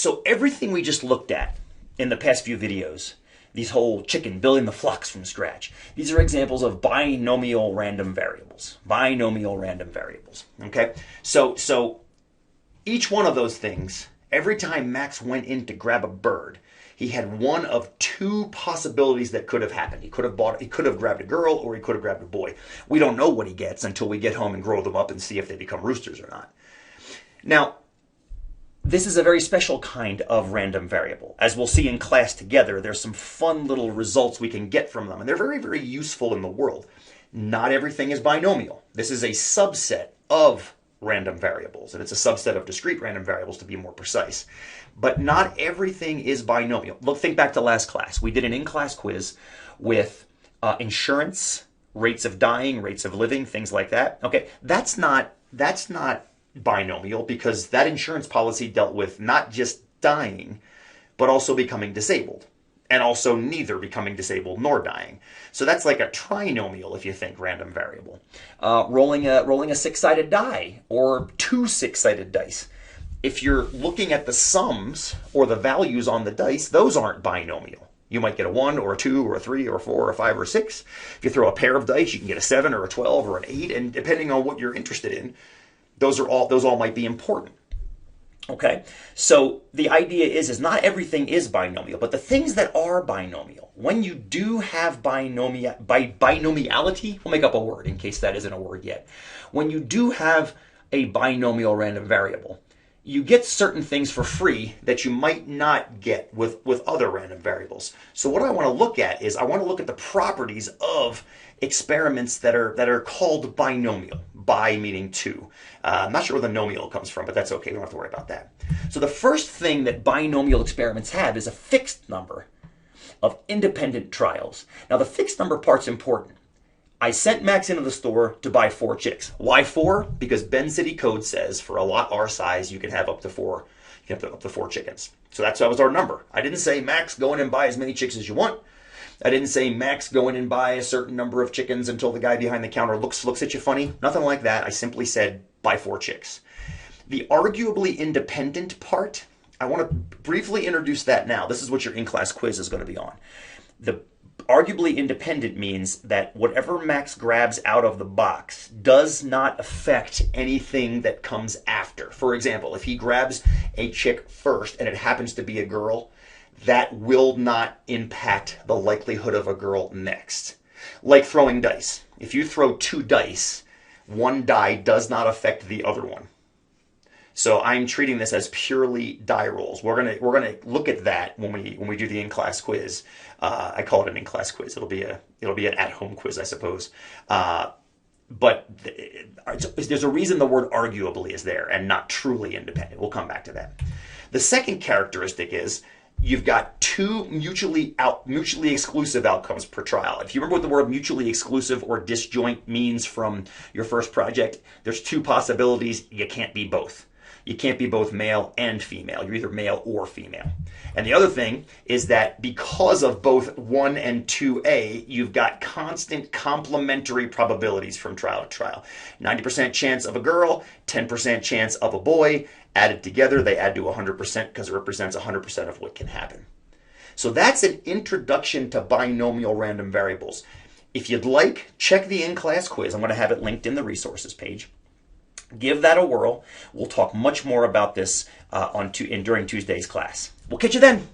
So everything we just looked at in the past few videos, these whole chicken building the flocks from scratch, these are examples of binomial random variables. Binomial random variables. Okay? So each one of those things, every time Max went in to grab a bird, he had one of two possibilities that could have happened. He could have grabbed a girl, or he could have grabbed a boy. We don't know what he gets until we get home and grow them up and see if they become roosters or not. Now, this is a very special kind of random variable. As we'll see in class together, there's some fun little results we can get from them, and they're very, very useful in the world. Not everything is binomial. This is a subset of random variables, and it's a subset of discrete random variables to be more precise. But not everything is binomial. Look, think back to last class. We did an in-class quiz with insurance, rates of dying, rates of living, things like that. Okay, that's not binomial, because that insurance policy dealt with not just dying, but also becoming disabled, and also neither becoming disabled nor dying. So that's like a trinomial, if you think random variable. Rolling a six-sided die, or two six-sided dice. If you're looking at the sums or the values on the dice, those aren't binomial. You might get a 1 or a 2 or a 3 or a 4 or a 5 or a 6. If you throw a pair of dice, you can get a 7 or a 12 or an 8, and depending on what you're interested in, those all might be important. Okay, so the idea is not everything is binomial, but the things that are binomial, when you do have binomiality, we'll make up a word in case that isn't a word yet. When you do have a binomial random variable, you get certain things for free that you might not get with other random variables. So what I want to look at is I want to look at the properties of experiments that are called binomial. Bi meaning two. I'm not sure where the nomial comes from, but that's okay. We don't have to worry about that. So the first thing that binomial experiments have is a fixed number of independent trials. Now the fixed number part's important. I sent Max into the store to buy 4 chicks. Why 4? Because Bend City Code says for a lot our size, you can have up to 4. You can have up to 4 chickens. So that was our number. I didn't say, Max, go in and buy as many chicks as you want. I didn't say, Max, go in and buy a certain number of chickens until the guy behind the counter looks at you funny. Nothing like that. I simply said, buy 4 chicks. The arguably independent part, I want to briefly introduce that now. This is what your in-class quiz is going to be on. The arguably independent means that whatever Max grabs out of the box does not affect anything that comes after. For example, if he grabs a chick first and it happens to be a girl, that will not impact the likelihood of a girl next. Like throwing dice. If you throw 2 dice, one die does not affect the other one. So I'm treating this as purely die rolls. We're gonna look at that when we do the in-class quiz. I call it an in-class quiz. It'll be an at-home quiz, I suppose. But there's a reason the word arguably is there and not truly independent. We'll come back to that. The second characteristic is you've got 2 mutually exclusive outcomes per trial. If you remember what the word mutually exclusive or disjoint means from your first project, there's 2 possibilities. You can't be both. You can't be both male and female. You're either male or female. And the other thing is that because of both 1 and 2A, you've got constant complementary probabilities from trial to trial. 90% chance of a girl, 10% chance of a boy. Added together, they add to 100% because it represents 100% of what can happen. So that's an introduction to binomial random variables. If you'd like, check the in-class quiz. I'm going to have it linked in the resources page. Give that a whirl. We'll talk much more about this during Tuesday's class. We'll catch you then.